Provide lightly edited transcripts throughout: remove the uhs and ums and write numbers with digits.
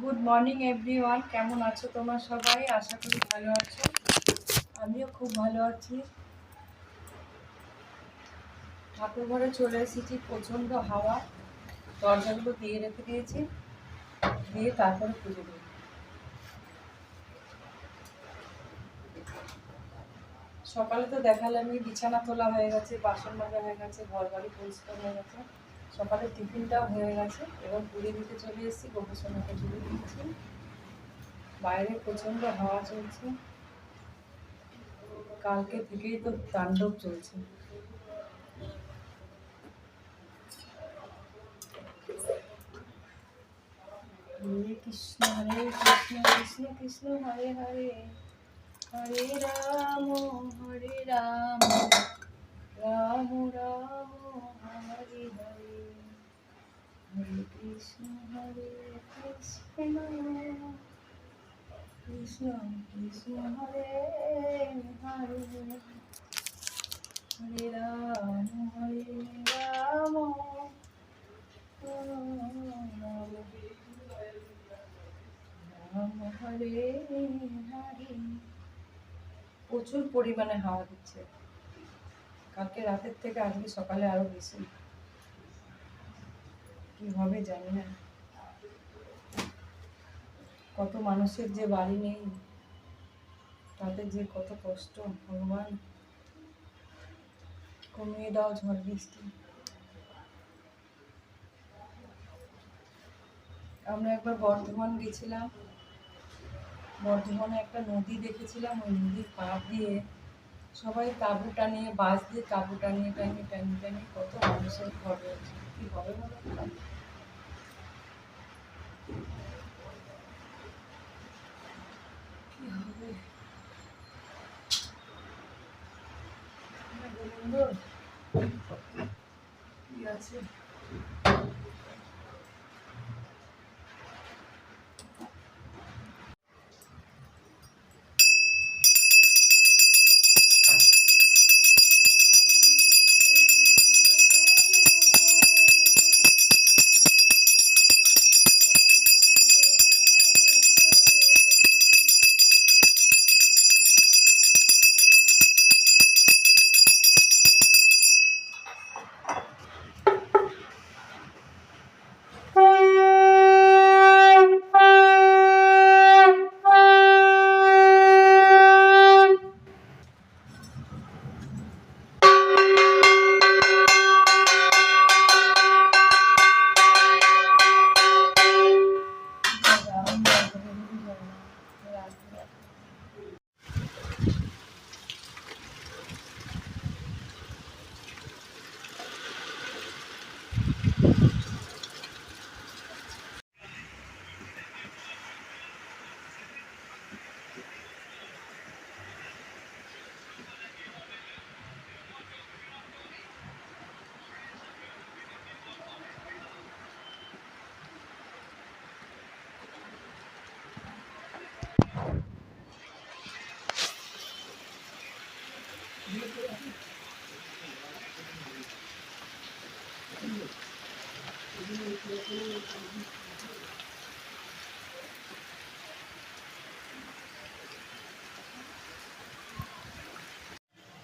Good morning everyone, কেমন আছো তোমরা সবাই? আশা করি ভালো আছো। আমিও খুব ভালো আছি। ঠাকুর ঘরে চলে এসেছি, প্রচণ্ড হাওয়া। দরজাগুলো দিয়ে রেখে দিয়েছি, দিয়ে তারপরে পুজো দেবো। সকালে তো দেখালামই, বিছানা তোলা হয়ে গেছে, বাসন মাজা হয়ে গেছে, ঘর বাড়ি পরিষ্কার হয়ে গেছে, সকালে টিফিনটাও হয়ে গেছে। এবার পুজো দিতে চলে এসেছি, গোপসোনাকে পুজো দিচ্ছি। বাইরে প্রচণ্ড হাওয়া চলছে, কালকে থেকেই তো তাণ্ডব চলছে। হরে কৃষ্ণ কৃষ্ণ কৃষ্ণ হরে হরে, হরে রাম রাম রাম হরে হরে, হরে কৃষ্ণ কৃষ্ণ কৃষ্ণ হরে হরে, হরে রাম রাম হরে হরে। প্রচুর পরিমাণে হাওয়া দিচ্ছে, কালকে রাতের থেকে আজকে সকালে আরো বেশি। কি হবে জানি না। কত মানুষের যে বাড়ি নেই, তাদের যে কত কষ্ট। ভগবান কমিয়ে দাও ঝড় বৃষ্টি। আমরা একবার বর্ধমান গেছিলাম, বর্ধমানে একটা নদী দেখেছিলাম। ওই নদীর পাড় দিয়ে সবাই তাঁবু টানিয়ে, বাঁশ দিয়ে তাঁবু টানিয়ে টানিয়ে টানিয়ে টানিয়ে কত মানুষের ঘর রয়েছে। কি হবে বলো? কি হবে? কি আছে?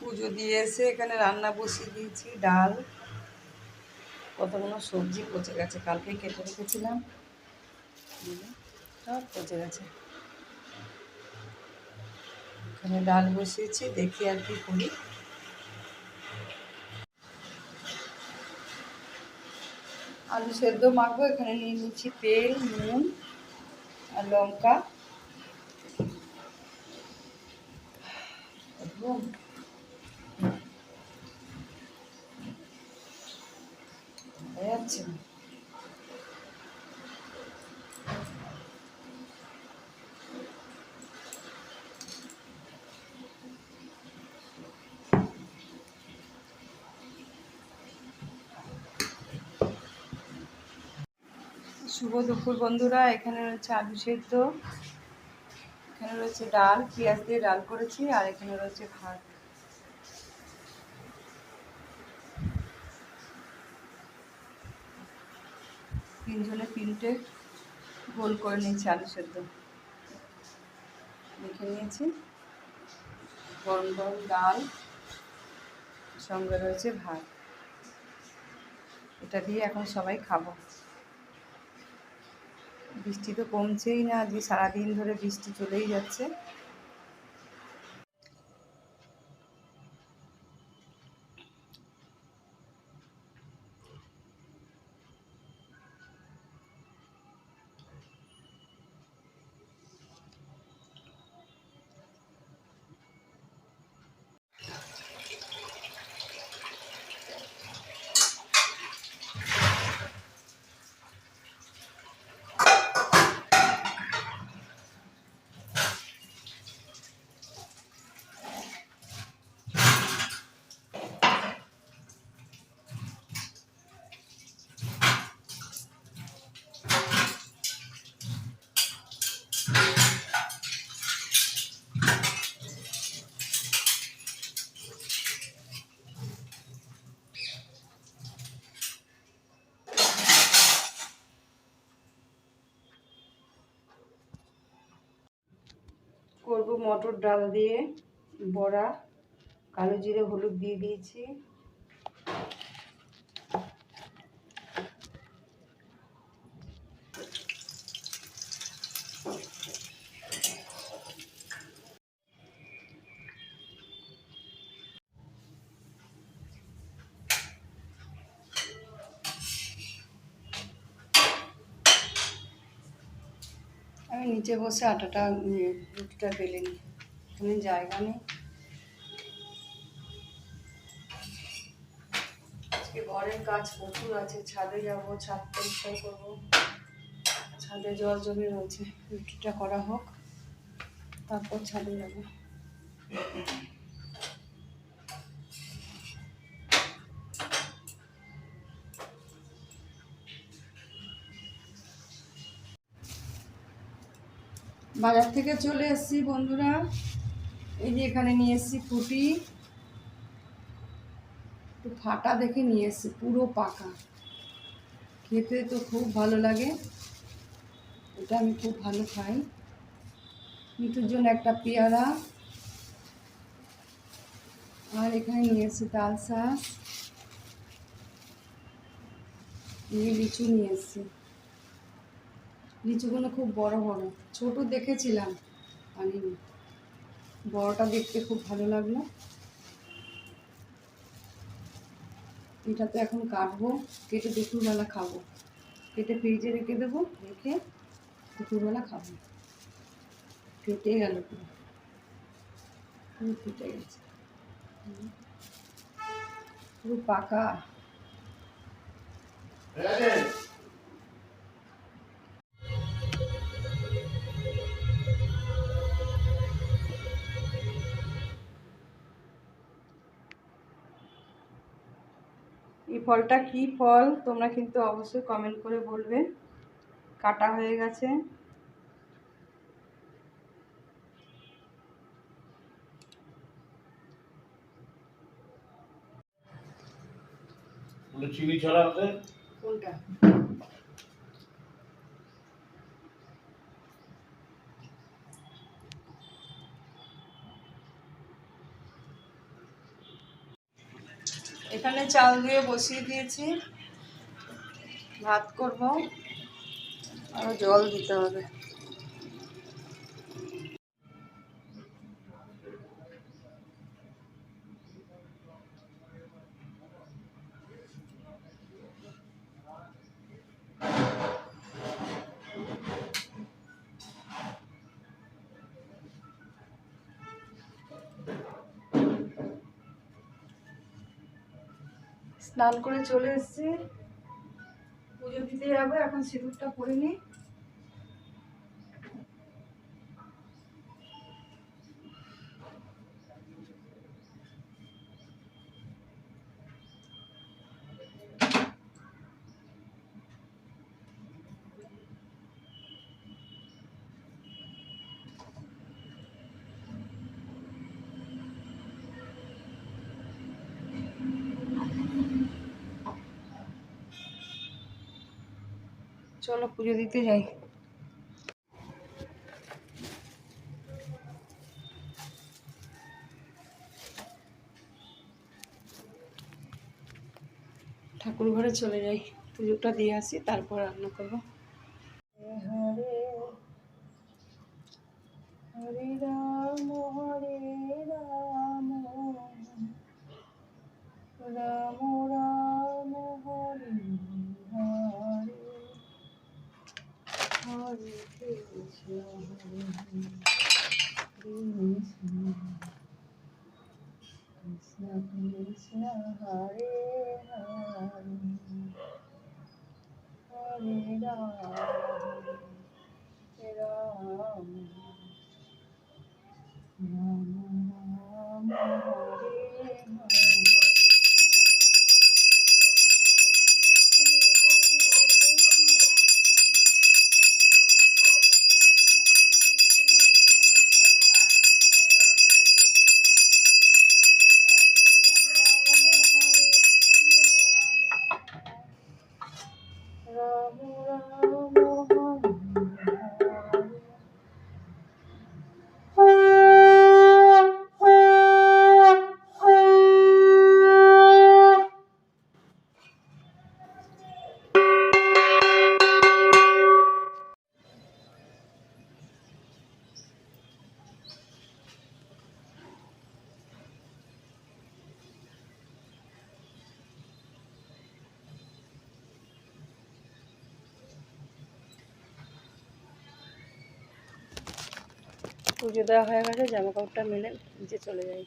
পুজো দিয়ে এসে এখানে রান্না বসিয়ে দিয়েছি, ডাল, কতগুলো সবজি পচে গেছে, কালকে কেটে রেখেছিলাম, সব পচে গেছে। এখানে ডাল বসিয়েছি, দেখি আর কি করি। আলু সেদ্ধ মাখবো। এখানে নিয়ে নিচ্ছি তেল, নুন আর লঙ্কা, করবো। হয়ে যাচ্ছে না। শুভ দুপুর বন্ধুরা। এখানে রয়েছে আলু সেদ্ধ, এখানে রয়েছে ডাল, পেঁয়াজ দিয়ে ডাল করেছি, আর এখানে রয়েছে ভাত। তিনজনে তিনটে গোল করে নিয়েছি আলু সেদ্ধ, মেখে নিয়েছি। গরম গরম ডাল, সঙ্গে রয়েছে ভাত। এটা দিয়ে এখন সবাই খাবো। বৃষ্টি তো কমছেই না, আজকে সারাদিন ধরে বৃষ্টি চলেই যাচ্ছে। করব মটর ডাল দিয়ে বড়া, কালো জিরে হলুদ দিয়ে দিয়েছি। আমি নিচে বসে রুটিটা বেলে নিই, এখানে জায়গা নেই। আজকে ঘরের কাজ প্রচুর আছে, ছাদে যাব, ছাদ পরিষ্কার করবো, ছাদে জল জমে রয়েছে। রুটিটা করা হোক, তারপর ছাদে যাব। বাজার থেকে চলে এসেছি বন্ধুরা। এই যে এখানে নিয়ে এসেছি ফুটি, একটু ফাটা দেখে নিয়ে এসেছি, পুরো পাকা। খেতে তো খুব ভালো লাগে, এটা আমি খুব ভালো খাই। মিঠুর জন্য একটা পেয়ারা, আর এখানে নিয়ে এসেছি তাল শাঁস, লিচু নিয়ে এসেছি। লিচুগুলো খুব বড় বড়, ছোট দেখেছিলাম আনিনি, বড়টা দেখতে খুব ভালো লাগলো। এটা তো এখন কাটবো, কেটে দুপুরবেলা খাবো। কেটে ফ্রিজে রেখে দেবো, রেখে দুপুরবেলা খাবো। ফেটে গেল পুরো, পুরো ফেটে গেছে, পুরো পাকা। এই ফলটা কি ফল তোমরা কিন্তু অবশ্যই কমেন্ট করে বলবে। কাটা হয়ে গেছে। চিনি ছড়াতে কোনটা? এখানে চাল দিয়ে বসিয়ে দিয়েছি, ভাত করব, আরো জল দিতে হবে। স্নান করে চলে এসেছি, পুজো দিতে যাবো। এখন সিঁদুরটা পরে নিই। চলো পুজো দিতে যাই। ঠাকুর ঘরে চলে যাই, পুজোটা দিয়ে আসি, তারপর রান্না করবো। হরে হরে রাম রাম রাম রাম হরে হরে, হরে কৃষ্ণ হরে কৃষ্ণ, কৃষ্ণ কৃষ্ণ হরে হরে, হরে রাম রাম রাম হরে হরে। রাম রাম পুজো দেওয়া হয়ে গেছে, জামা কাপড়টা মেলে নিচে চলে যাই।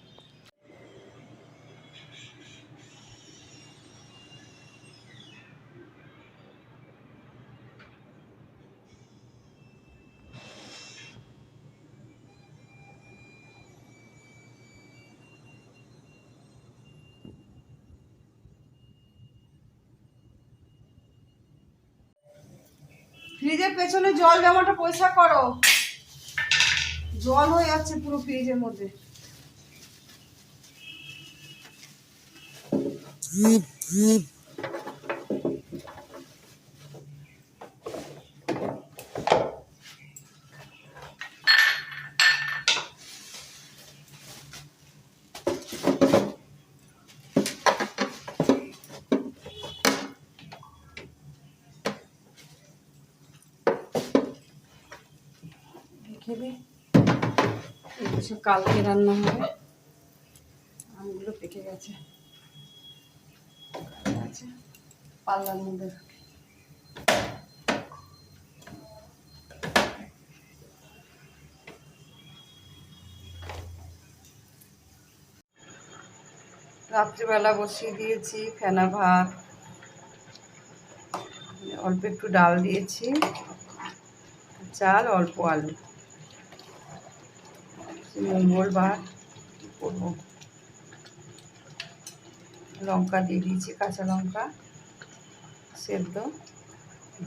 ফ্রিজের পেছনে জল জমাটা পরিষ্কার করো, জল হয়ে যাচ্ছে পুরো ফ্রিজের মধ্যে। রেখে দিই, এগুলো কালকে রান্না হবে। আমগুলো পেকে গেছে, পাল্লার মধ্যে। রাত্রিবেলা বসিয়ে দিয়েছি ফেনা ভাত, অল্প একটু ডাল দিয়েছি, চাল, অল্প আলু। মঙ্গলবার কী করবো, লঙ্কা দিয়ে দিয়েছি, কাঁচা লঙ্কা সেদ্ধ,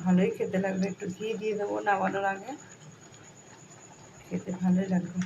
ভালোই খেতে লাগবে। একটু ঘি দিয়ে দেবো নামানোর আগে, খেতে ভালোই লাগবে।